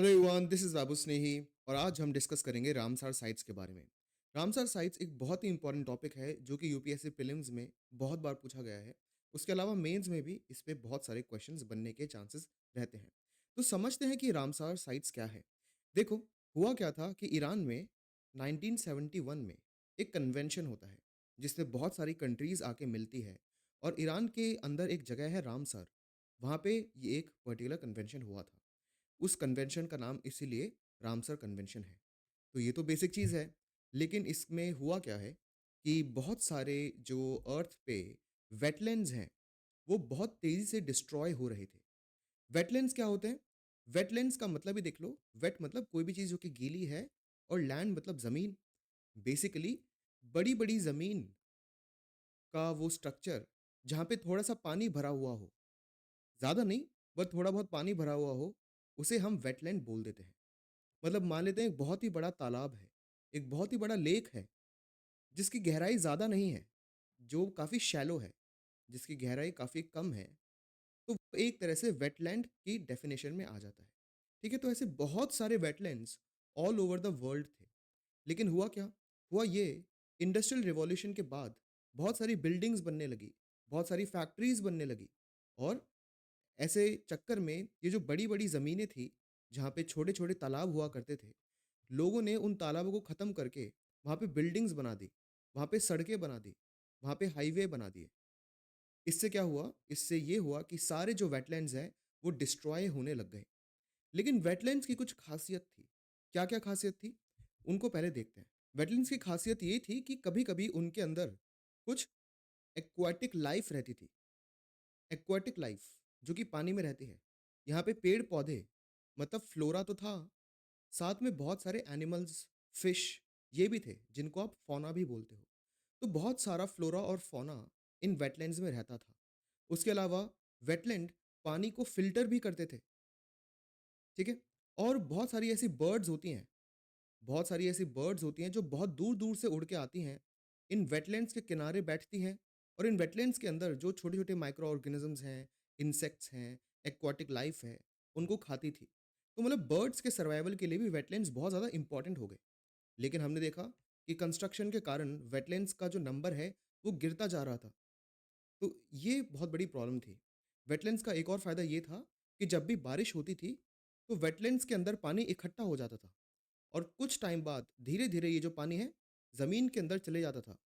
Hello everyone, this is बाबू स्नेही और आज हम डिस्कस करेंगे रामसार साइट्स के बारे में। रामसार साइट्स एक बहुत ही इंपॉर्टेंट टॉपिक है जो कि यूपीएससी प्रीलिम्स में बहुत बार पूछा गया है। उसके अलावा मेंस में भी इस पे बहुत सारे क्वेश्चंस बनने के चांसेस रहते हैं। तो समझते हैं कि रामसार साइट्स क्या है। देखो, हुआ क्या था कि ईरान में 1971 में एक कन्वेंशन होता है जिसमें बहुत सारी कंट्रीज़ आके मिलती है और ईरान के अंदर एक जगह है रामसर। वहाँ पे ये एक पर्टिकुलर कन्वेंशन हुआ था। उस कन्वेंशन का नाम इसीलिए रामसर कन्वेंशन है। तो ये तो बेसिक चीज़ है, लेकिन इसमें हुआ क्या है कि बहुत सारे जो अर्थ पे वेटलैंड्स हैं, वो बहुत तेज़ी से डिस्ट्रॉय हो रहे थे। वेटलैंड्स क्या होते हैं? वेटलैंड्स का मतलब ही देख लो, वेट मतलब कोई भी चीज़ जो कि गीली है और लैंड मतलब ज़मीन। बेसिकली बड़ी-बड़ी ज़मीन का वो स्ट्रक्चर जहाँ पे थोड़ा-सा पानी भरा हुआ हो, ज़्यादा नहीं, बट थोड़ा बहुत पानी भरा हुआ हो, उसे हम वेटलैंड बोल देते हैं। मतलब मान लेते हैं एक बहुत ही बड़ा तालाब है, एक बहुत ही बड़ा लेक है, जिसकी गहराई ज़्यादा नहीं है, जो काफ़ी शैलो है, जिसकी गहराई काफ़ी कम है, तो वो एक तरह से वेटलैंड की डेफिनेशन में आ जाता है। ठीक है? तो ऐसे बहुत सारे wetlands all over the world थे। लेकिन हुआ क्या? हुआ ये इंडस्ट्रियल रिवॉल्यूशन के बाद बहुत सारी बिल्डिंग्स बनने लगी, बहुत सारी फैक्ट्रीज़ बनने लगी और ऐसे चक्कर में ये जो बड़ी-बड़ी ज़मीनें थी, जहाँ पे छोटे-छोटे तालाब हुआ करते थे, लोगों ने उन तालाबों को ख़त्म करके वहाँ पे बिल्डिंग्स बना दी, वहाँ पे सड़कें बना दी, वहाँ पे हाईवे बना दिए। इससे क्या हुआ? इससे ये हुआ कि सारे जो वेटलैंड्स हैं, वो डिस्ट्रॉय होने लग गए। लेकिन वेटलैंड्स की कुछ ख़ासियत थी। क्या-क्या ख़ासियत थी? उनको पहले देखते हैं। वेटलैंड्स की ख़ासियत ये थी कि कभी-कभी उनके अंदर कुछ एक्वाटिक लाइफ़ रहती थी। एक्वाटिक लाइफ़ जो कि पानी में रहती है। यहाँ पे पेड़-पौधे मतलब फ्लोरा तो था, साथ में बहुत सारे एनिमल्स, फिश ये भी थे, जिनको आप फौना भी बोलते हो। तो बहुत सारा फ्लोरा और फौना इन वेटलैंड्स में रहता था। उसके अलावा वेटलैंड पानी को फ़िल्टर भी करते थे, ठीक है? और बहुत सारी ऐसी बर्ड्स होती हैं जो बहुत दूर-दूर से उड़ के आती हैं, इन वेटलैंड्स के किनारे बैठती हैं और इन वेटलैंड्स के अंदर जो छोटे-छोटे माइक्रो ऑर्गेनिज़म्स हैं, इंसेक्ट्स हैं, एक्वाटिक लाइफ़ है, उनको खाती थी। तो मतलब बर्ड्स के सर्वाइवल के लिए भी वेटलैंड्स बहुत ज़्यादा इम्पोर्टेंट हो गए। लेकिन हमने देखा कि कंस्ट्रक्शन के कारण वेटलैंड्स का जो नंबर है, वो गिरता जा रहा था। तो ये बहुत बड़ी प्रॉब्लम थी। वेटलैंड्स का एक और फ़ायदा ये था कि जब भी बारिश होती थी, तो वेटलैंड्स के अंदर पानी इकट्ठा हो जाता था और कुछ टाइम बाद धीरे-धीरे ये जो पानी है, ज़मीन के अंदर चले जाता था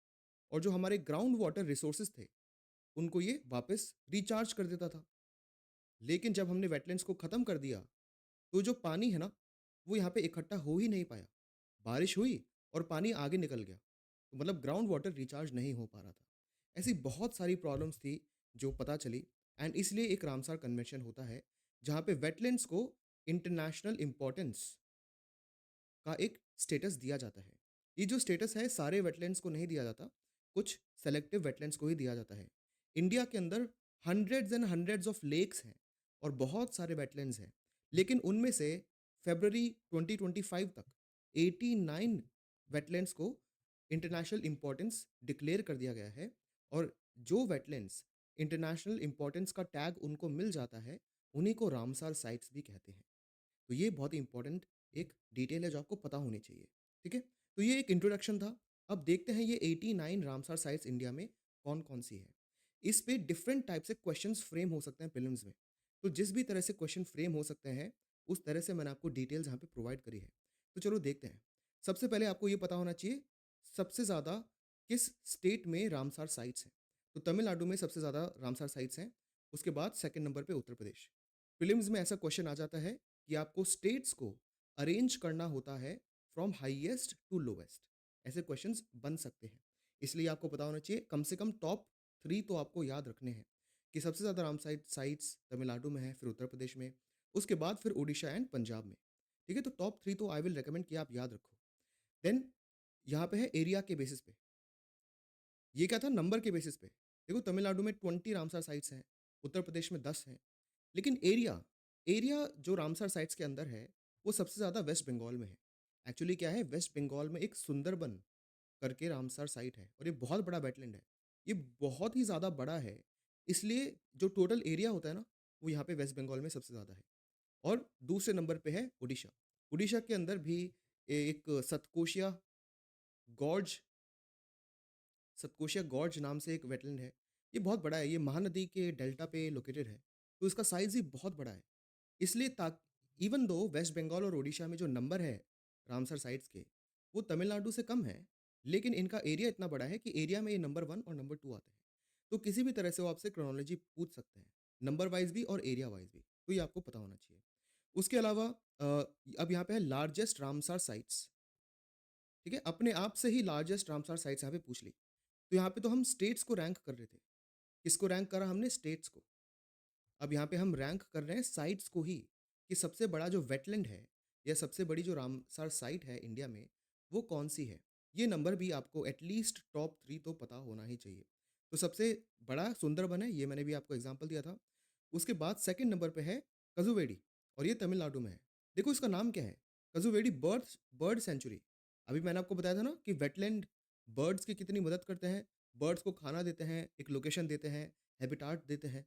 और जो हमारे ग्राउंड वाटर रिसोर्सेज़ थे, उनको ये वापस रिचार्ज कर देता था। लेकिन जब हमने वेटलैंड्स को ख़त्म कर दिया, तो जो पानी है ना, वो यहाँ पे इकट्ठा हो ही नहीं पाया। बारिश हुई और पानी आगे निकल गया। तो मतलब ग्राउंड वाटर रिचार्ज नहीं हो पा रहा था। ऐसी बहुत सारी प्रॉब्लम्स थी जो पता चली एंड इसलिए एक रामसार कन्वेंशन होता है, जहाँ पे वेटलैंड्स को इंटरनेशनल इम्पोर्टेंस का एक स्टेटस दिया जाता है। ये जो स्टेटस है सारे वेटलैंड्स को नहीं दिया जाता, कुछ सेलेक्टिव वेटलैंड्स को ही दिया जाता है। इंडिया के अंदर hundreds and hundreds of lakes हैं और बहुत सारे वेटलैंड्स हैं। लेकिन उनमें से फ़रवरी 2025 तक 89 वेटलैंड्स को इंटरनेशनल इम्पोर्टेंस डिक्लेयर कर दिया गया है और जो वेटलैंड्स इंटरनेशनल इम्पोर्टेंस का टैग उनको मिल जाता है, उन्हीं को रामसार साइट्स भी कहते हैं। तो ये बहुत ही इम्पोर्टेंट एक डिटेल है जो आपको पता होनी चाहिए, ठीक है? तो ये एक इंट्रोडक्शन था। अब देखते हैं ये 89 रामसार साइट्स इंडिया में कौन-कौन सी है। इस पे डिफरेंट टाइप से क्वेश्चंस फ्रेम हो सकते हैं प्रीलिम्स में। तो जिस भी तरह से क्वेश्चन फ्रेम हो सकते हैं, उस तरह से मैंने आपको डिटेल्स यहाँ पे प्रोवाइड करी है। तो चलो देखते हैं। सबसे पहले आपको ये पता होना चाहिए, सबसे ज़्यादा किस स्टेट में रामसार साइट्स हैं। तो तमिलनाडु में सबसे ज़्यादा रामसार साइट्स हैं, उसके बाद सेकंड नंबर पे उत्तर प्रदेश। प्रीलिम्स में ऐसा क्वेश्चन आ जाता है कि आपको स्टेट्स को अरेंज करना होता है फ्रॉम हाईएस्ट टू लोवेस्ट। ऐसे क्वेश्चंस बन सकते हैं। इसलिए आपको पता होना चाहिए कम से कम टॉप 3 तो आपको याद रखने हैं कि सबसे ज़्यादा रामसार साइट्स तमिलनाडु में है, फिर उत्तर प्रदेश में, उसके बाद फिर ओडिशा एंड पंजाब में। ठीक है? तो टॉप 3 तो आई विल रिकमेंड कि आप याद रखो। देन यहाँ पे है एरिया के बेसिस पे। ये क्या था नंबर के बेसिस पे। देखो तमिलनाडु में 20 रामसार साइट्स हैं, उत्तर प्रदेश में 10 हैं। लेकिन एरिया एरिया जो रामसर साइट्स के अंदर है, वो सबसे ज़्यादा वेस्ट बंगाल में है। एक्चुअली क्या है वेस्ट बंगाल में एक सुंदरबन करके रामसर साइट है और ये बहुत बड़ा वेटलैंड है। ये बहुत ही ज़्यादा बड़ा है, इसलिए जो टोटल एरिया होता है ना, वो यहाँ पे वेस्ट बंगाल में सबसे ज़्यादा है। और दूसरे नंबर पे है ओडिशा। ओडिशा के अंदर भी एक गॉर्ज सतकोशिया गॉर्ज नाम से एक वेटलैंड है। ये बहुत बड़ा है, ये महानदी के डेल्टा पे लोकेटेड है, तो इसका साइज़ ही बहुत बड़ा है। इसलिए ता इवन दो वेस्ट बंगाल और ओडिशा में जो नंबर है रामसर साइट्स के, वो तमिलनाडु से कम है, लेकिन इनका एरिया इतना बड़ा है कि एरिया में ये नंबर 1 और नंबर 2 आते हैं। तो किसी भी तरह से वो आपसे क्रोनोलॉजी पूछ सकते हैं, नंबर वाइज़ भी और एरिया वाइज़ भी, तो ये आपको पता होना चाहिए। उसके अलावा अब यहाँ पे है लार्जेस्ट रामसर साइट्स, ठीक है? अपने आप से ही लार्जेस्ट रामसर साइट्स यहाँ पे पूछ ली। तो यहाँ पे तो हम स्टेट्स को रैंक कर रहे थे। किसको रैंक करा हमने? स्टेट्स को। अब यहाँ पे हम रैंक कर रहे हैं साइट्स को ही, कि सबसे बड़ा जो वेटलैंड है या सबसे बड़ी जो रामसर साइट है इंडिया में, वो कौन-सी है? ये नंबर भी आपको एटलीस्ट टॉप 3 तो पता होना ही चाहिए। तो सबसे बड़ा सुंदरबन है, ये मैंने भी आपको एग्ज़ाम्पल दिया था। उसके बाद सेकंड नंबर पे है कज़ुवेडी और ये तमिलनाडु में है। देखो इसका नाम क्या है? कज़ुवेडी बर्ड सेंचुरी। अभी मैंने आपको बताया था ना कि वेटलैंड बर्ड्स की कितनी मदद करते हैं, बर्ड्स को खाना देते हैं, एक लोकेशन देते हैं, हैबिटाट देते हैं।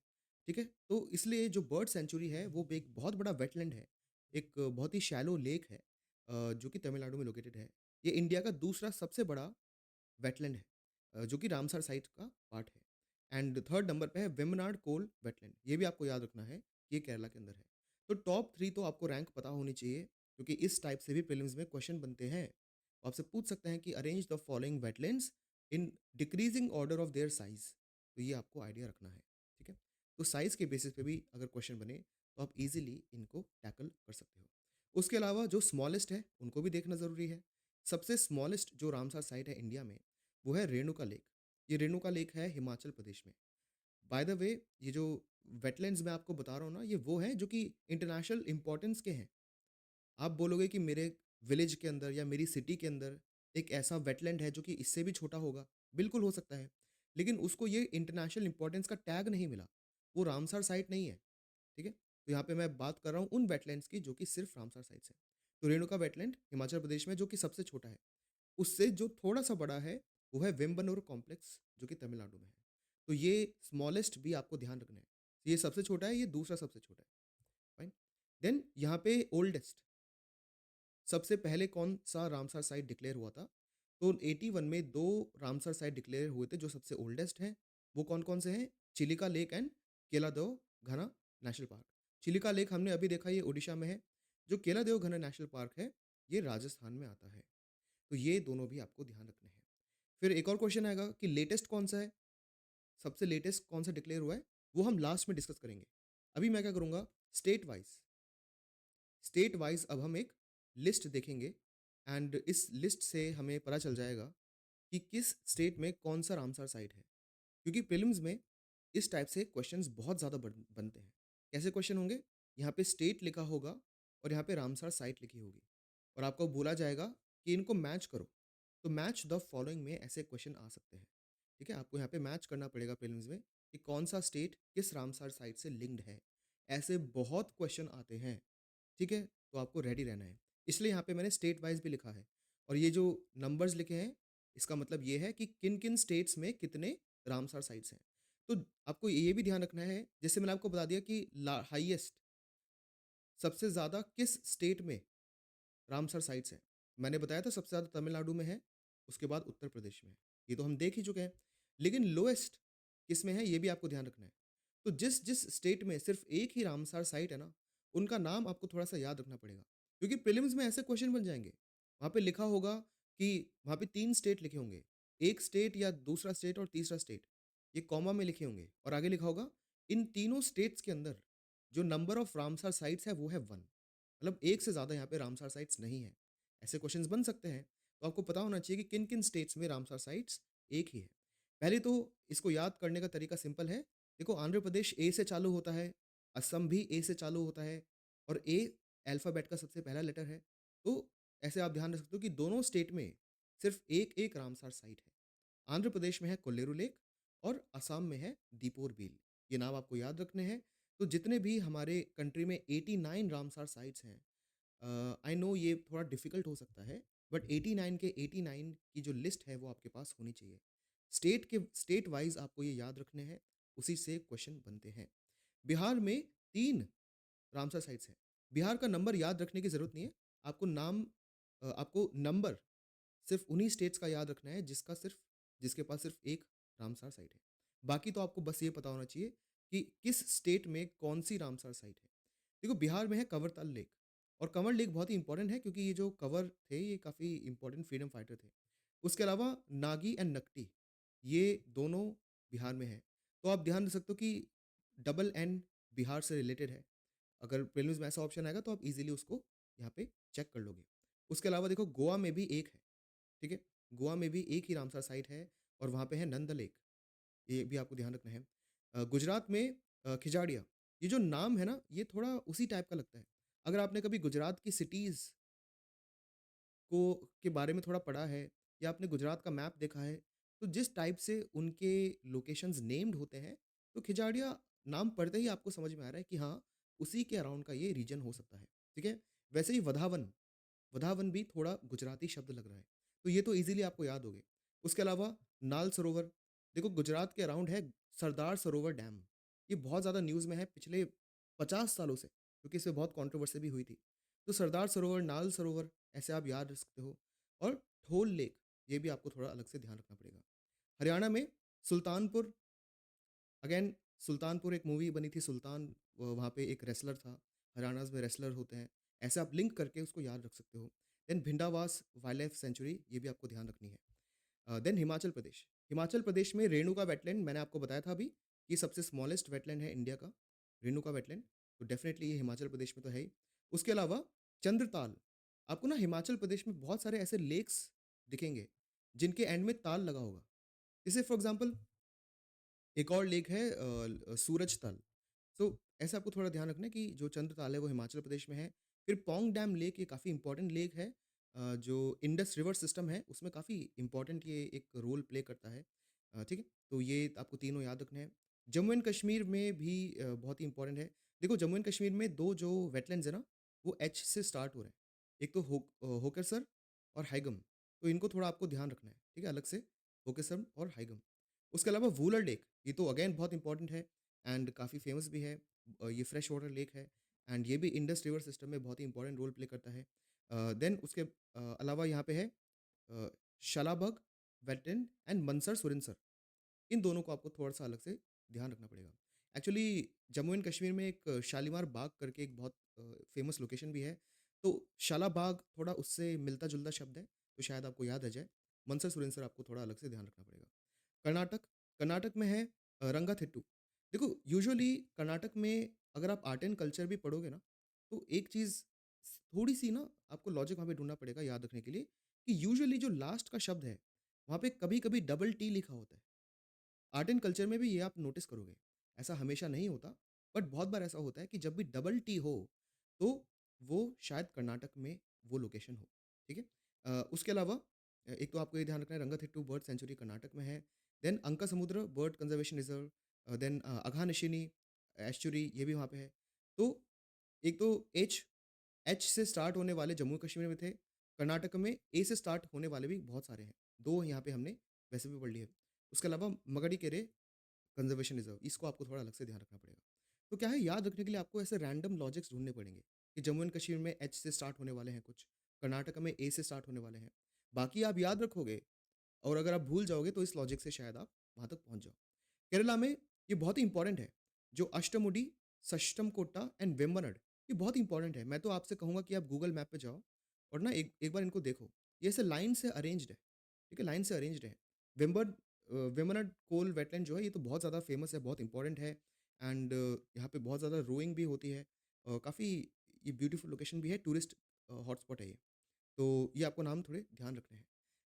ठीक है? तो इसलिए जो बर्ड सेंचुरी है वो भी एक बहुत बड़ा वेटलैंड है। एक बहुत ही शैलो लेक है जो कि तमिलनाडु में लोकेटेड है। ये इंडिया का दूसरा सबसे बड़ा वेटलैंड है जो कि रामसर साइट का पार्ट है। एंड थर्ड नंबर पे है वेम्बनाड कोल वेटलैंड। ये भी आपको याद रखना है, ये केरला के अंदर है। तो टॉप 3 तो आपको रैंक पता होनी चाहिए क्योंकि इस टाइप से भी प्रीलिम्स में क्वेश्चन बनते हैं। आपसे पूछ सकते हैं कि arrange the following wetlands in decreasing order of their size. तो ये आपको आइडिया रखना है, ठीक है? तो साइज़ के बेसिस पे भी अगर क्वेश्चन बने तो आप ईज़िली इनको टैकल कर सकते हो। उसके अलावा जो स्मॉलेस्ट है, उनको भी देखना ज़रूरी है। सबसे स्मॉलेस्ट जो रामसर साइट है इंडिया में, वो है रेणुका लेक। ये रेणुका लेक है हिमाचल प्रदेश में। बाय द वे ये जो वेटलैंड्स मैं आपको बता रहा हूँ ना, ये वो हैं जो कि इंटरनेशनल इम्पोर्टेंस के हैं। आप बोलोगे कि मेरे विलेज के अंदर या मेरी सिटी के अंदर एक ऐसा वेटलैंड है जो कि इससे भी छोटा होगा, बिल्कुल हो सकता है। लेकिन उसको ये इंटरनेशनल इम्पोर्टेंस का टैग नहीं मिला। वो रामसर साइट नहीं है, ठीक है? तो यहाँ पे मैं बात कर रहा हूँ उन वेटलैंड्स की जो कि सिर्फ़ रामसर साइट से। तो रेणुका वेटलैंड हिमाचल प्रदेश में जो कि सबसे छोटा है। उससे जो थोड़ा-सा बड़ा है, वो है वेम्बनाड कॉम्प्लेक्स जो कि तमिलनाडु में है। तो ये स्मॉलेस्ट भी आपको ध्यान रखना है। ये सबसे छोटा है, ये दूसरा सबसे छोटा है, फाइन? देन यहाँ पे ओल्डेस्ट सबसे पहले कौन-सा रामसर साइट डिक्लेयर हुआ था? तो 81 में 2 रामसर साइट डिक्लेयर हुए थे जो सबसे ओल्डेस्ट हैं। वो कौन-कौन से हैं? चिलिका लेक एंड केलादेव घना नेशनल पार्क। चिलिका लेक हमने अभी देखा ये ओडिशा में है। जो केलादेव घना नेशनल पार्क है, ये राजस्थान में आता है। तो ये दोनों भी आपको ध्यान रखने हैं। फिर एक और क्वेश्चन आएगा कि लेटेस्ट कौन-सा है? सबसे लेटेस्ट कौन-सा डिक्लेयर हुआ है? वो हम लास्ट में डिस्कस करेंगे। अभी मैं क्या करूँगा स्टेट वाइज़ अब हम एक लिस्ट देखेंगे एंड इस लिस्ट से हमें पता चल जाएगा कि किस स्टेट में कौन-सा रामसर साइट है। क्योंकि प्रीलिम्स में इस टाइप से क्वेश्चंस बहुत ज़्यादा बनते हैं। कैसे क्वेश्चन होंगे? यहाँ पे स्टेट लिखा होगा और यहाँ पे रामसर साइट लिखी होगी और आपको बोला जाएगा कि इनको मैच करो। तो मैच द फॉलोइंग में ऐसे क्वेश्चन आ सकते हैं। ठीक है? आपको यहाँ पे मैच करना पड़ेगा प्रीलिम्स में कि कौन-सा स्टेट किस रामसर साइट से लिंक्ड है। ऐसे बहुत क्वेश्चन आते हैं। ठीक है? तो आपको रेडी रहना है। इसलिए यहाँ पे मैंने स्टेट वाइज़ भी लिखा है और ये जो नंबर्स लिखे हैं, इसका मतलब ये है कि किन-किन स्टेट्स में कितने रामसर साइट्स हैं। तो आपको ये भी ध्यान रखना है, जैसे मैंने आपको बता दिया कि ला हाईएस्ट सबसे ज़्यादा किस स्टेट में रामसर साइट्स हैं। मैंने बताया था सबसे ज़्यादा तमिलनाडु में है, उसके बाद उत्तर प्रदेश में है। ये तो हम देख ही चुके हैं। लेकिन लोएस्ट किसमें है, ये भी आपको ध्यान रखना है। तो जिस-जिस स्टेट में सिर्फ़ एक ही रामसर साइट है ना, उनका नाम आपको थोड़ा-सा याद रखना पड़ेगा। क्योंकि प्रीलिम्स में ऐसे क्वेश्चन बन जाएँगे। वहाँ पे लिखा होगा कि वहाँ पे 3 स्टेट लिखे होंगे। एक स्टेट या दूसरा स्टेट और तीसरा स्टेट, ये कॉमा में लिखे होंगे और आगे लिखा होगा, इन तीनों स्टेट्स के अंदर जो नंबर ऑफ रामसर साइट्स है, वो है 1। मतलब एक से ज़्यादा यहाँ पे रामसर साइट्स नहीं है। ऐसे क्वेश्चंस बन सकते हैं, तो आपको पता होना चाहिए कि किन-किन स्टेट्स में रामसर साइट्स एक ही है। पहले तो इसको याद करने का तरीका सिंपल है। देखो आंध्र प्रदेश ए से चालू होता है, असम भी ए से चालू होता है और ए अल्फ़ाबेट का सबसे पहला लेटर है। तो ऐसे आप ध्यान रख सकते हो कि दोनों स्टेट में सिर्फ़ एक-एक रामसर साइट है। आंध्र प्रदेश में है कोल्लेरू लेक और असम में है दीपोर बील। ये नाम आपको याद रखने हैं। तो जितने भी हमारे कंट्री में 89 रामसर साइट्स हैं आई नो ये थोड़ा डिफ़िकल्ट हो सकता है, बट 89 के 89 की जो लिस्ट है वो आपके पास होनी चाहिए। स्टेट वाइज़ आपको ये याद रखने हैं, उसी से क्वेश्चन बनते हैं। बिहार में 3 रामसर साइट्स हैं। बिहार का नंबर याद रखने की ज़रूरत नहीं है। आपको नंबर सिर्फ़ उन्हीं स्टेट्स का याद रखना है जिसके पास सिर्फ़ एक रामसार साइट है। बाकी तो आपको बस ये पता होना चाहिए कि किस स्टेट में कौन-सी रामसार साइट है। देखो बिहार में है कंवरताल लेक और कंवर लेक बहुत ही इम्पोर्टेंट है क्योंकि ये जो कंवर थे ये काफ़ी इम्पोर्टेंट फ्रीडम फाइटर थे। उसके अलावा नागी एंड नकटी ये दोनों बिहार में हैं। तो आप ध्यान रख सकते हो कि डबल एन बिहार से रिलेटेड है। अगर प्रीलिम्स में ऐसा ऑप्शन आएगा तो आप ईज़िली उसको यहाँ पे चेक कर लोगे। उसके अलावा देखो गोवा में भी एक है, ठीक है? गोवा में भी एक ही रामसर साइट है और वहाँ पे है नंद लेक, ये भी आपको ध्यान रखना है। गुजरात में खिजाड़िया, ये जो नाम है ना, ये थोड़ा उसी टाइप का लगता है। अगर आपने कभी गुजरात की सिटीज़ को के बारे में थोड़ा पढ़ा है या आपने गुजरात का मैप देखा है, तो जिस टाइप से उनके लोकेशंस नेम्ड होते हैं, तो खिजाड़िया नाम पढ़ते ही आपको समझ में आ रहा है कि हाँ, उसी के अराउंड का ये रीजन हो सकता है, ठीक है? वैसे ही वधावन, वधावन भी थोड़ा गुजराती शब्द लग रहा है, तो ये तो ईज़िली आपको याद हो गए। उसके अलावा नाल सरोवर, देखो गुजरात के अराउंड है सरदार सरोवर डैम, ये बहुत ज़्यादा न्यूज़ में है पिछले 50 सालों से, क्योंकि इसमें बहुत कंट्रोवर्सी भी हुई थी। तो सरदार सरोवर, नाल सरोवर ऐसे आप याद रख सकते हो और ठोल लेक, ये भी आपको थोड़ा अलग से ध्यान रखना पड़ेगा। हरियाणा में सुल्तानपुर, अगेन सुल्तानपुर एक मूवी बनी थी सुल्तान, वहाँ पे एक रेसलर था, हरियाणाज़ में रेसलर होते हैं, ऐसे आप लिंक करके उसको याद रख सकते हो। Then Bhindawas wildlife sanctuary, ये भी आपको ध्यान रखनी है। देन हिमाचल प्रदेश में रेणुका वेटलैंड मैंने आपको बताया था अभी, ये सबसे स्मॉलेस्ट वेटलैंड है इंडिया का, रेणुका वेटलैंड, तो डेफ़िनेटली ये हिमाचल प्रदेश में तो है ही। उसके अलावा चंद्रताल, आपको ना हिमाचल प्रदेश में बहुत सारे ऐसे लेक्स दिखेंगे, जिनके एंड में ताल लगा होगा। जैसे फॉर एग्ज़ाम्पल एक और लेक है सूरज ताल। तो ऐसा आपको थोड़ा ध्यान रखना है कि जो चंद्र ताल है वो हिमाचल प्रदेश में है। फिर पौंग डैम लेक ये काफ़ी इम्पोर्टेंट लेक है, जो इंडस रिवर सिस्टम है उसमें काफ़ी इम्पोर्टेंट ये एक रोल प्ले करता है। ठीक है? तो ये आपको तीनों याद रखने हैं। जम्मू एंड कश्मीर में भी बहुत ही इम्पोर्टेंट है। देखो जम्मू एंड कश्मीर में 2 जो वेटलैंड्स है ना, वो एच से स्टार्ट हो रहे हैं। एक तो होकरसर और हाइगम, तो इनको थोड़ा आपको ध्यान रखना है, ठीक है? अलग से होकेसम और हाइगम। उसके अलावा वूलर लेक, ये तो अगेन बहुत इम्पोर्टेंट है एंड काफ़ी फेमस भी है। ये फ्रेश वाटर लेक है एंड ये भी इंडस रिवर सिस्टम में बहुत ही इंपॉर्टेंट रोल प्ले करता है। देन उसके अलावा यहाँ पे है अ, शालाबग, वेटलैंड एंड मनसर सुरिनसर। इन दोनों को आपको थोड़ा-सा अलग से ध्यान रखना पड़ेगा। एक्चुअली जम्मू एंड कश्मीर में एक शालीमार बाग करके एक बहुत फेमस लोकेशन भी है। तो शालाबाग थोड़ा उससे मिलता-जुलता शब्द है, तो शायद आपको याद आ जाए। मनसर सुरिनसर आपको थोड़ा अलग से ध्यान रखना पड़ेगा। कर्नाटक, कर्नाटक में है रंगाथिट्टू। देखो यूजुअली कर्नाटक में अगर आप आर्ट एंड कल्चर भी पढ़ोगे ना, तो एक चीज़ थोड़ी-सी ना आपको लॉजिक वहाँ पे ढूँढना पड़ेगा याद रखने के लिए कि यूजुअली जो लास्ट का शब्द है, वहाँ पे कभी-कभी डबल टी लिखा होता है। आर्ट एंड कल्चर में भी ये आप नोटिस करोगे। ऐसा हमेशा नहीं होता, बट बहुत बार ऐसा होता है कि जब भी डबल टी हो, तो वो शायद कर्नाटक में वो लोकेशन हो, ठीक है? उसके अलावा एक तो आपको ये ध्यान रखना है रंगथिट्टू बर्ड सेंचुरी कर्नाटक में है, then Ankasamudra bird conservation reserve, then Aghanashini estuary ये भी वहाँ पे है। तो एक तो एच से स्टार्ट होने वाले जम्मू कश्मीर में थे, कर्नाटक में ए से स्टार्ट होने वाले भी बहुत सारे हैं। 2 यहाँ पे हमने वैसे भी पढ़ लिए। उसके अलावा मगडिकेरे कंज़र्वेशन रिज़र्व, इसको आपको थोड़ा अलग से ध्यान रखना पड़ेगा। तो क्या है याद रखने के लिए आपको ऐसे रैंडम लॉजिक्स ढूँढने पड़ेंगे, कि जम्मू एंड कश्मीर में एच से स्टार्ट होने वाले हैं कुछ, कर्नाटक में ए से स्टार्ट होने वाले हैं। बाकी आप याद रखोगे और अगर आप भूल जाओगे तो इस लॉजिक से शायद आप वहाँ तक पहुँच जाओ। केरला में ये बहुत ही इम्पोर्टेंट है, जो अष्टमुडी, सष्टमकोट्टा एंड वेम्बनाड, ये बहुत इंपॉर्टेंट है। मैं तो आपसे कहूँगा कि आप गूगल मैप पे जाओ और ना एक एक बार इनको देखो। ये ऐसे लाइन से अरेंज्ड है, ठीक है? लाइन से अरेंज्ड है। वेम्बनाड कोल वेटलैंड जो है ये तो बहुत ज़्यादा फेमस है, बहुत इंपॉर्टेंट है एंड यहाँ पे बहुत ज़्यादा रोइंग भी होती है। काफ़ी ये ब्यूटीफुल लोकेशन भी है, टूरिस्ट हॉटस्पॉट है ये। तो ये आपको नाम थोड़े ध्यान रखने हैं।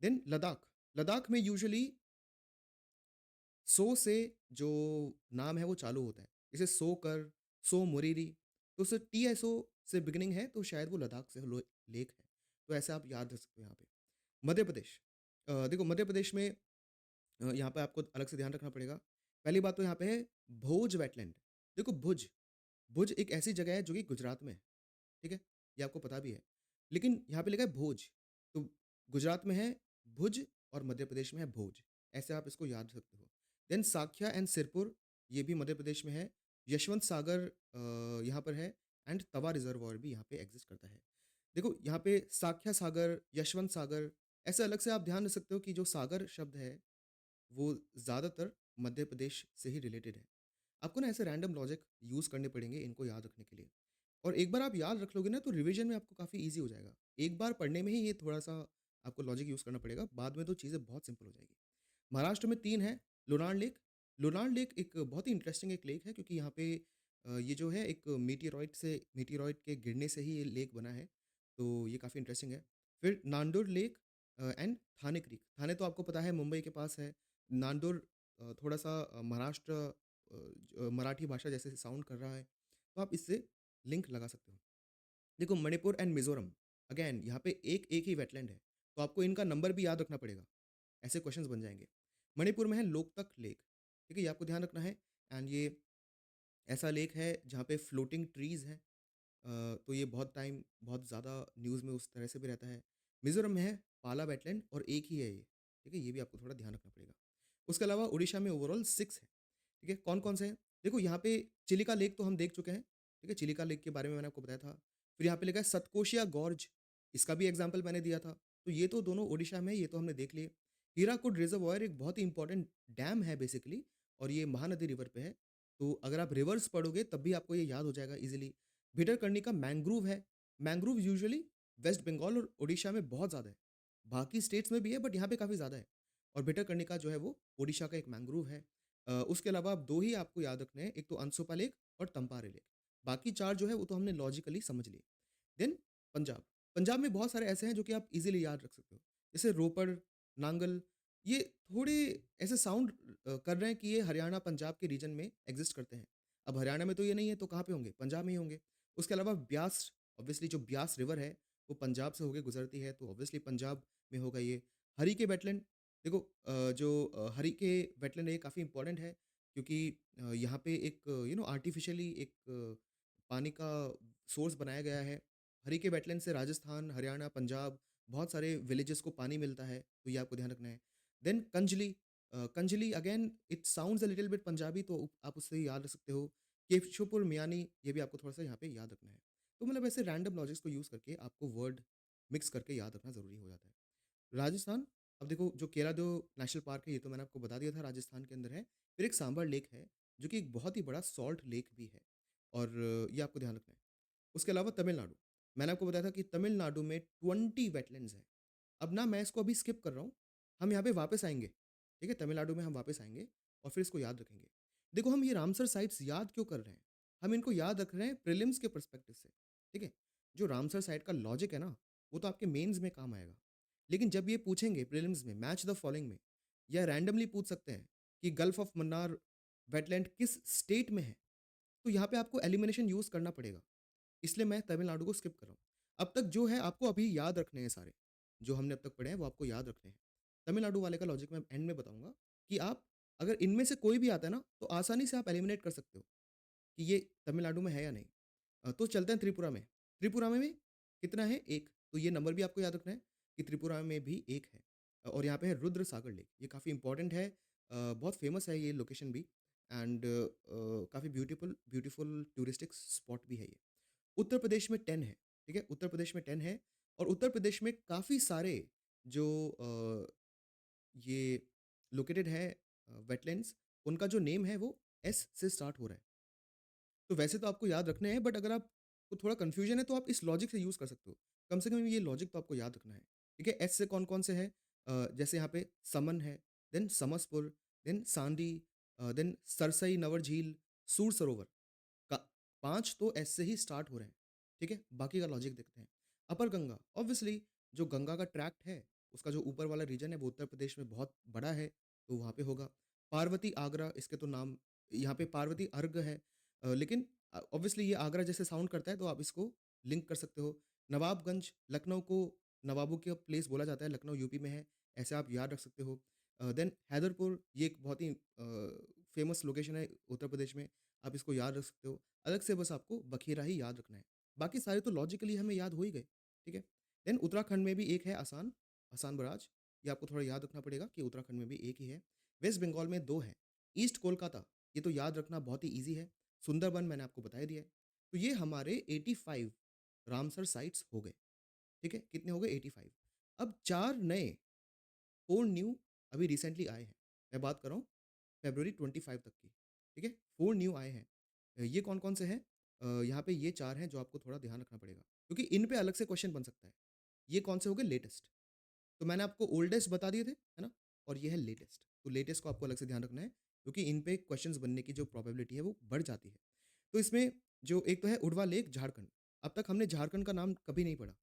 देन लद्दाख, लद्दाख में यूजुअली सो से जो नाम है वो चालू होता है। जैसे सोकर, सो मोरिरी, तो उससे टीएसओ से बिगिनिंग है तो शायद वो लद्दाख से लो लेक है। तो ऐसे आप याद रख सकते हो यहाँ पे। मध्य प्रदेश, देखो मध्य प्रदेश में यहाँ पे आपको अलग से ध्यान रखना पड़ेगा। पहली बात तो यहाँ पे है भोज वेटलैंड। देखो भुज, भुज एक ऐसी जगह है जो कि गुजरात में है, ठीक है? ये आपको पता भी है। लेकिन यहाँ पे लिखा है भोज, तो गुजरात में है भुज और मध्य प्रदेश में है भोज। ऐसे आप इसको याद रख सकते हो। देन साख्या एंड सिरपुर, ये भी मध्य प्रदेश में है। यशवंत सागर यहाँ पर है एंड तवा रिज़र्वॉयर भी यहाँ पे एग्ज़िस्ट करता है। देखो यहाँ पे साख्या सागर, यशवंत सागर ऐसे अलग से आप ध्यान रख सकते हो कि जो सागर शब्द है, वो ज़्यादातर मध्य प्रदेश से ही रिलेटेड है। आपको ना ऐसे रैंडम लॉजिक यूज़ करने पड़ेंगे इनको याद रखने के लिए। और एक बार आप याद रख लोगे ना तो रिवीजन में आपको काफ़ी ईज़ी हो जाएगा। एक बार पढ़ने में ही ये थोड़ा-सा आपको लॉजिक यूज़ करना पड़ेगा, बाद में तो चीज़ें बहुत सिंपल हो जाएगी। महाराष्ट्र में 3 है, लोनार लेक। लोनार लेक एक बहुत ही इंटरेस्टिंग एक लेक है क्योंकि यहाँ पे ये जो है एक मीटेरॉइड के गिरने से ही ये लेक बना है, तो ये काफ़ी इंटरेस्टिंग है। फिर नांदोर लेक एंड थाने क्रीक। थाने तो आपको पता है मुंबई के पास है। नांदोर थोड़ा-सा महाराष्ट्र मराठी भाषा जैसे साउंड कर रहा है, तो आप इससे लिंक लगा सकते हो। देखो मणिपुर एंड मिज़ोरम, अगेन यहाँ पे एक ही वेटलैंड है, तो आपको इनका नंबर भी याद रखना पड़ेगा। ऐसे क्वेश्चंस बन जाएँगे। मणिपुर में है लोकतक लेक, ठीक है? ये आपको ध्यान रखना है एंड ये ऐसा लेक है जहाँ पे फ्लोटिंग ट्रीज़ हैं। तो ये बहुत ज़्यादा न्यूज़ में उस तरह से भी रहता है। मिज़ोरम में है पाला वेटलैंड और एक ही है ये, ठीक है? ये भी आपको थोड़ा ध्यान रखना पड़ेगा। उसके अलावा ओडिशा में ओवरऑल 6 है, ठीक है? कौन-कौन से हैं? देखो यहाँ पे चिलिका लेक तो हम देख चुके हैं, ठीक है? चिलिका लेक के बारे में मैंने आपको बताया था। फिर यहाँ पे लिखा है सतकोशिया गॉर्ज, इसका भी एग्ज़ाम्पल मैंने दिया था। तो ये तो दोनों ओडिशा में है, ये तो हमने देख लिए। हीराकुड रिज़र्वॉयर एक बहुत ही इम्पोर्टेंट डैम है बेसिकली और ये महानदी रिवर पे है। तो अगर आप रिवर्स पढ़ोगे तब भी आपको ये याद हो जाएगा ईज़िली। भिटरकनिका मैंग्रोव है। मैंग्रोव यूजुअली वेस्ट बंगाल और ओडिशा में बहुत ज़्यादा है। बाकी स्टेट्स में भी है बट यहाँ पे काफ़ी ज़्यादा है और भिटरकनिका जो है वो ओडिशा का एक मैंग्रोव है। उसके अलावा अब 2 ही आपको याद रखने हैं, एक तो अनसुपा लेक और तम्पारे लेक। बाकी 4 जो है वो तो हमने लॉजिकली समझ लिए। देन पंजाब। पंजाब में बहुत सारे ऐसे हैं जो कि आप ईज़िली याद रख सकते हो। जैसे रोपड़, नांगल, ये थोड़े ऐसे साउंड कर रहे हैं कि ये हरियाणा, पंजाब के रीजन में एक्सिस्ट करते हैं। अब हरियाणा में तो ये नहीं है तो कहाँ पे होंगे? पंजाब में ही होंगे। उसके अलावा ब्यास, ऑब्वियसली जो ब्यास रिवर है, वो पंजाब से होके गुज़रती है तो ऑब्वियसली पंजाब में होगा ये। हरी के वेटलैंड, देखो हरी के वेटलैंड ये काफ़ी इम्पोर्टेंट है क्योंकि यहाँ पे एक आर्टिफ़िशियली एक पानी का सोर्स बनाया गया है। हरी के वेटलैंड से राजस्थान, हरियाणा, पंजाब बहुत सारे विलेजेस को पानी मिलता है, तो ये आपको ध्यान रखना है। Then Kanjli, Kanjli again it sounds a little bit Punjabi तो आप उससे याद रख सकते हो। केशवपुर मियानी, ये भी आपको थोड़ा-सा यहाँ पे याद रखना है। तो मतलब ऐसे रैंडम लॉजिक्स को यूज़ करके आपको वर्ड मिक्स करके याद रखना ज़रूरी हो जाता है। राजस्थान, अब देखो जो केलादो नेशनल पार्क है ये तो मैंने आपको बता दिया था राजस्थान के अंदर है। फिर एक सांबर लेक है, जो कि एक बहुत ही बड़ा सॉल्ट लेक भी है और ये आपको ध्यान रखना है। उसके अलावा तमिलनाडु, मैंने आपको बताया था कि तमिलनाडु में 20 वेटलैंड्स हैं। अब ना मैं इसको अभी स्किप कर रहा हूँ, हम यहाँ पे वापस आएँगे, ठीक है? तमिलनाडु में हम वापस आएँगे और फिर इसको याद रखेंगे। देखो हम ये रामसर साइट्स याद क्यों कर रहे हैं? हम इनको याद रख रहे हैं प्रीलिम्स के पर्सपेक्टिव से, ठीक है? जो रामसर साइट का लॉजिक है ना, वो तो आपके मेंस में काम आएगा। लेकिन जब ये पूछेंगे प्रीलिम्स में मैच द फॉलोइंग में या रैंडमली पूछ सकते हैं कि गल्फ ऑफ मन्नार वेटलैंड किस स्टेट में है, तो यहाँ पे आपको एलिमिनेशन यूज़ करना पड़ेगा। इसलिए मैं तमिलनाडु को स्किप कर रहा हूँ। अब तक जो है आपको अभी याद रखने हैं सारे, जो हमने अब तक पढ़े हैं वो आपको याद रखने हैं। तमिलनाडु वाले का लॉजिक मैं एंड में बताऊँगा कि आप अगर इनमें से कोई भी आता है ना, तो आसानी से आप एलिमिनेट कर सकते हो कि ये तमिलनाडु में है या नहीं। तो चलते हैं त्रिपुरा में। त्रिपुरा में भी कितना है? 1, तो ये नंबर भी आपको याद रखना है कि त्रिपुरा में भी 1 है। और यहाँ पे है रुद्र सागर लेक, ये काफ़ी इम्पोर्टेंट है। बहुत फ़ेमस है ये लोकेशन भी एंड काफ़ी ब्यूटीफुल टूरिस्टिक स्पॉट भी है ये। उत्तर प्रदेश में 10 है, ठीक है? उत्तर प्रदेश में 10 है और उत्तर प्रदेश में काफ़ी सारे जो ये लोकेटेड है वेटलैंड्स, उनका जो नेम है वो एस से स्टार्ट हो रहा है। तो वैसे तो आपको याद रखने हैं बट अगर आपको थोड़ा कन्फ्यूजन है तो आप इस लॉजिक से यूज़ कर सकते हो। कम से कम ये लॉजिक तो आपको याद रखना है, ठीक है? एस से कौन-कौन से हैं? जैसे यहाँ पे समन है, then Samaspur, then Sandi, then Sarsai Nawar झील, सूर सरोवर। का 5 तो एस से ही स्टार्ट हो रहे हैं, ठीक है? बाकी का लॉजिक देखते हैं। अपर गंगा, ऑब्वियसली जो गंगा का ट्रैक्ट है, उसका जो ऊपर वाला रीजन है वो उत्तर प्रदेश में बहुत बड़ा है, तो वहाँ पे होगा। पार्वती आगरा, इसके तो नाम यहाँ पे पार्वती अर्ग है लेकिन ऑब्वियसली ये आगरा जैसे साउंड करता है तो आप इसको लिंक कर सकते हो। नवाबगंज, लखनऊ को नवाबों का प्लेस बोला जाता है, लखनऊ यूपी में है, ऐसे आप याद रख सकते हो। देन हैदरपुर, ये एक बहुत ही फेमस लोकेशन है उत्तर प्रदेश में, आप इसको याद रख सकते हो। अलग से बस आपको बखीरा ही याद रखना है। बाकी सारे तो लॉजिकली हमें याद हो ही गए, ठीक है? देन उत्तराखंड में भी एक है आसान, आसान बराज, ये आपको थोड़ा याद रखना पड़ेगा कि उत्तराखंड में भी एक ही है। वेस्ट बंगाल में 2 हैं। ईस्ट कोलकाता, ये तो याद रखना बहुत ही ईज़ी है। सुंदरबन मैंने आपको बता ही दिया है। तो ये हमारे 85 रामसर साइट्स हो गए, ठीक है? कितने हो गए? 85। अब 4 नए, 4 न्यू अभी रिसेंटली आए हैं। मैं बात कर रहा हूँ फ़रवरी 25 तक की, ठीक है? 4 न्यू आए हैं। ये कौन-कौन से हैं? यहाँ पे ये 4 हैं जो आपको थोड़ा ध्यान रखना पड़ेगा, क्योंकि इन पे अलग से क्वेश्चन बन सकता है। ये कौन से हो गए? लेटेस्ट। तो मैंने आपको ओल्डेस्ट बता दिए थे, है ना? और ये है लेटेस्ट। तो लेटेस्ट को आपको अलग से ध्यान रखना है, क्योंकि इन पे क्वेश्चन्स बनने की जो प्रोबेबिलिटी है वो बढ़ जाती है। तो इसमें जो एक तो है उड़वा लेक झारखंड। अब तक हमने झारखंड का नाम कभी नहीं पढ़ा।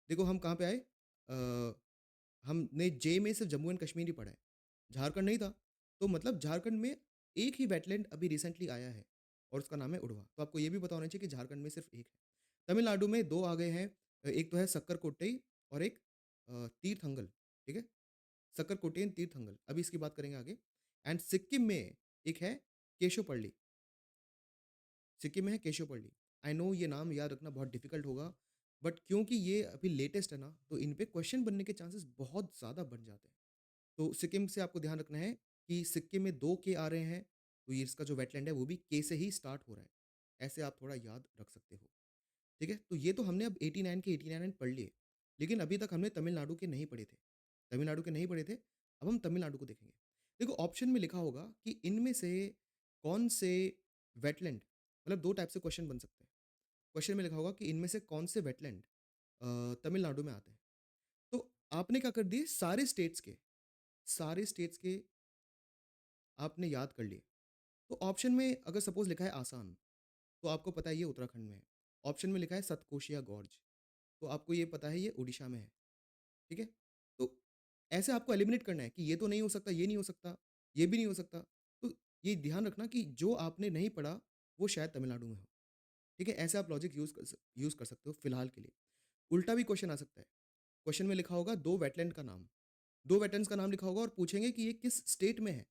देखो हम कहाँ पे आए? हमने जे में सिर्फ़ जम्मू एंड कश्मीर ही पढ़ा है। झारखंड नहीं था। तो मतलब झारखंड में एक ही वेटलैंड अभी रिसेंटली आया है और उसका नाम है उड़वा। तो आपको ये भी पता होना चाहिए कि झारखंड में सिर्फ़ एक है। तमिलनाडु में 2 आ गए हैं। एक तो है सक्कर-कोट्टई और एक तीर्थंगल, ठीक है? सक्कर-कोट्टई एंड तीर्थंगल, अभी इसकी बात करेंगे आगे। एंड सिक्किम में एक है केशोपल्ली, सिक्किम में है केशोपल्ली। आई नो ये नाम याद रखना बहुत डिफ़िकल्ट होगा, बट क्योंकि ये अभी लेटेस्ट है ना, तो इन पे क्वेश्चन बनने के चांसेस बहुत ज़्यादा बढ़ जाते हैं। तो सिक्किम से आपको ध्यान रखना है कि सिक्किम में 2 के आ रहे हैं, तो ये इसका जो वेटलैंड है वो भी के से ही स्टार्ट हो रहा है। ऐसे आप थोड़ा याद रख सकते हो, ठीक है? तो ये तो हमने अब 89 के 89 पढ़ लिए, लेकिन अभी तक हमने तमिलनाडु के नहीं पढ़े थे। तमिलनाडु के नहीं पढ़े थे, अब हम तमिलनाडु को देखेंगे। देखो ऑप्शन में लिखा होगा कि इनमें से कौन से वेटलैंड, मतलब 2 टाइप से क्वेश्चन बन सकते हैं। क्वेश्चन में लिखा होगा कि इनमें से कौन से वेटलैंड तमिलनाडु में आते हैं। तो आपने क्या कर दिए, सारे स्टेट्स के आपने याद कर लिए। तो ऑप्शन में अगर सपोज़ लिखा है आसाम, तो आपको पता है ये उत्तराखंड में है। ऑप्शन में लिखा है सतकोशिया गॉर्ज, तो आपको ये पता है ये उड़ीसा में है, ठीक है? तो ऐसे आपको एलिमिनेट करना है कि ये तो नहीं हो सकता, ये नहीं हो सकता, ये भी नहीं हो सकता। तो ये ध्यान रखना कि जो आपने नहीं पढ़ा, वो शायद तमिलनाडु में हो, ठीक है? ऐसे आप लॉजिक यूज़ कर सकते हो फिलहाल के लिए। उल्टा भी क्वेश्चन आ सकता है। क्वेश्चन में लिखा होगा 2 वेटलैंड का नाम, 2 वेटलैंड्स का नाम लिखा होगा और पूछेंगे कि ये किस स्टेट में है।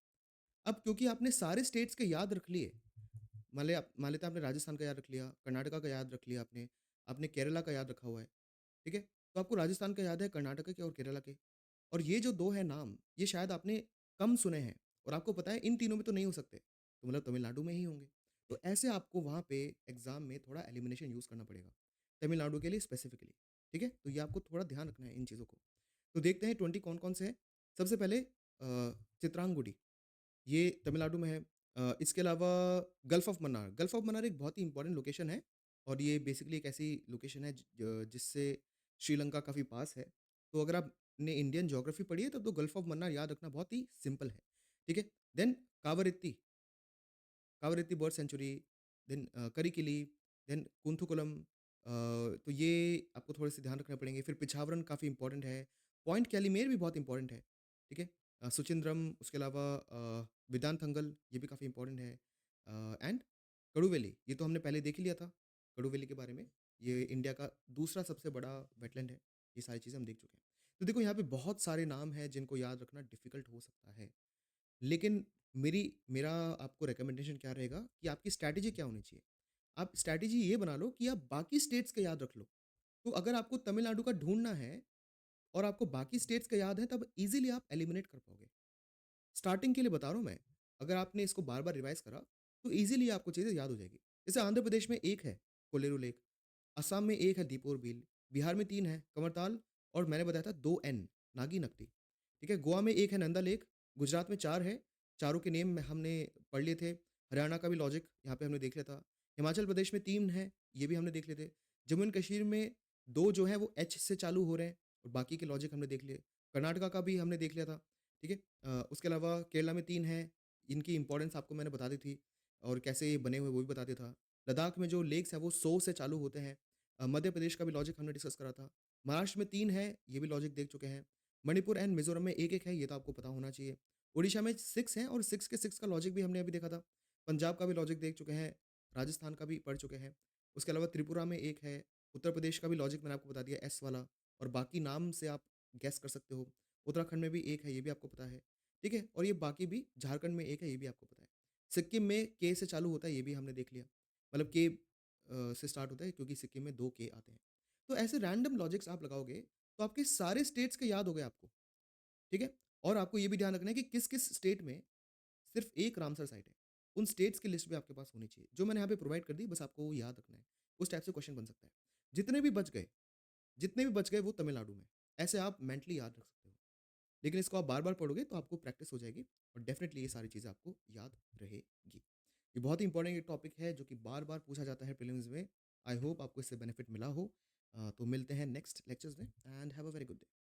अब क्योंकि आपने सारे स्टेट्स के याद रख लिए, मान लेते हैं आपने राजस्थान का याद रख लिया, कर्नाटका का याद रख लिया आपने, आपने केरला का याद रखा हुआ है, ठीक है? तो आपको राजस्थान का याद है, कर्नाटका के और केरला के। और ये जो 2 हैं नाम, ये शायद आपने कम सुने हैं और आपको पता है इन तीनों में तो नहीं हो सकते, तो मतलब तमिलनाडु में ही होंगे। तो ऐसे आपको वहाँ पे एग्ज़ाम में थोड़ा एलिमिनेशन यूज़ करना पड़ेगा, तमिलनाडु के लिए स्पेसिफिकली, ठीक है? तो ये आपको थोड़ा ध्यान रखना है इन चीज़ों को। तो देखते हैं 20 कौन-कौन से हैं। सबसे पहले चित्रांगुडी, ये तमिलनाडु में है। इसके अलावा गल्फ ऑफ मन्नार एक बहुत ही इम्पोर्टेंट लोकेशन है और ये बेसिकली एक ऐसी लोकेशन है जिससे श्रीलंका काफ़ी पास है। तो अगर आपने इंडियन ज्योग्राफी पढ़ी है तब तो गल्फ ऑफ मन्नार याद रखना बहुत ही सिंपल है, ठीक है? Then Kavaratti, Kavaratti bird sanctuary, then Karikili, then Kunthukulam, तो ये आपको थोड़े से ध्यान रखने पड़ेंगे। फिर पिछावरन काफ़ी इंपॉर्टेंट है, पॉइंट कैलीमेर भी बहुत इंपॉर्टेंट है, ठीक है? सुचिंद्रम, उसके अलावा वेदांतंगल ये भी काफ़ी इंपॉर्टेंट है, एंड कड़ुवेली, ये तो हमने पहले देख ही लिया था, कड़ुवेली के बारे में। ये इंडिया का दूसरा सबसे बड़ा वेटलैंड है, ये सारी चीज़ें हम देख चुके हैं। तो देखो यहाँ पे बहुत सारे नाम हैं जिनको याद रखना डिफ़िकल्ट हो सकता है। लेकिन मेरा आपको रिकमेंडेशन क्या रहेगा कि आपकी स्ट्रैटेजी क्या होनी चाहिए? आप स्ट्रैटेजी ये बना लो कि आप बाकी स्टेट्स का याद रख लो। तो अगर आपको तमिलनाडु का ढूँढना है और आपको बाकी स्टेट्स का याद है तब ईज़िली आप एलिमिनेट कर पाओगे। स्टार्टिंग के लिए बता रहा हूँ मैं, अगर आपने इसको बार-बार रिवाइज़ करा तो ईज़िली आपको चीज़ें याद हो जाएगी। जैसे आंध्र प्रदेश में 1 है कोलेरू लेक, असम में 1 है दीपोर बिल, बिहार में 3 है कमरताल और मैंने बताया था 2 एन नागी नकटी, ठीक है? गोवा में 1 है नंदा लेक, गुजरात में 4 है, चारों के नेम में हमने पढ़ लिए थे। हरियाणा का भी लॉजिक यहाँ पे हमने देख लिया था। हिमाचल प्रदेश में 3 है, ये भी हमने देख लिए थे। जम्मू एंड कश्मीर में 2 जो हैं वो एच से चालू हो रहे हैं और बाकी के लॉजिक हमने देख लिए। कर्नाटका का भी हमने देख लिया था, ठीक है? उसके अलावा केरला में 3 हैं, इनकी इम्पोर्टेंस आपको मैंने बता दी थी और कैसे ये बने हुए वो भी बता दिया था। लद्दाख में जो लेक्स हैं वो सो से चालू होते हैं। मध्य प्रदेश का भी लॉजिक हमने डिस्कस करा था। महाराष्ट्र में 3 है, ये भी लॉजिक देख चुके हैं। मणिपुर एंड मिज़ोरम में 1-1 है, ये तो आपको पता होना चाहिए। ओडिशा में 6 हैं और 6 के 6 का लॉजिक भी हमने अभी देखा था। पंजाब का भी लॉजिक देख चुके हैं, राजस्थान का भी पढ़ चुके हैं। उसके अलावा त्रिपुरा में 1 है, उत्तर प्रदेश का भी लॉजिक मैंने आपको बता दिया एस वाला और बाकी नाम से आप गेस कर सकते हो। उत्तराखंड में भी 1 है, ये भी आपको पता है, ठीक है? और ये बाकी भी झारखंड में 1 है, ये भी आपको पता है। सिक्किम में के से चालू होता है, ये भी हमने देख लिया। मतलब के से स्टार्ट होता है क्योंकि सिक्किम में 2 के आते हैं। तो ऐसे रैंडम लॉजिक्स आप लगाओगे, तो आपके सारे स्टेट्स के याद हो गए आपको, ठीक है? और आपको ये भी ध्यान रखना है कि किस-किस स्टेट में सिर्फ़ 1 रामसर साइट है। उन स्टेट्स की लिस्ट भी आपके पास होनी चाहिए। जो मैंने यहाँ पे प्रोवाइड कर दी, बस आपको वो याद रखना है। उस टाइप से क्वेश्चन बन सकता है। जितने भी बच गए वो तमिलनाडु में। ऐसे आप मेंटली याद रख सकते हो। लेकिन इसको आप बार-बार पढ़ोगे तो आपको प्रैक्टिस हो जाएगी और डेफ़िनिटली ये सारी चीज़ें आपको याद रहेगी। ये बहुत ही इम्पोर्टेंट एक टॉपिक है जो कि बार-बार पूछा जाता है प्रीलिम्स में। आई होप आपको इससे बेनिफिट मिला हो। तो मिलते हैं नेक्स्ट लेक्चर्स में and have a very good day.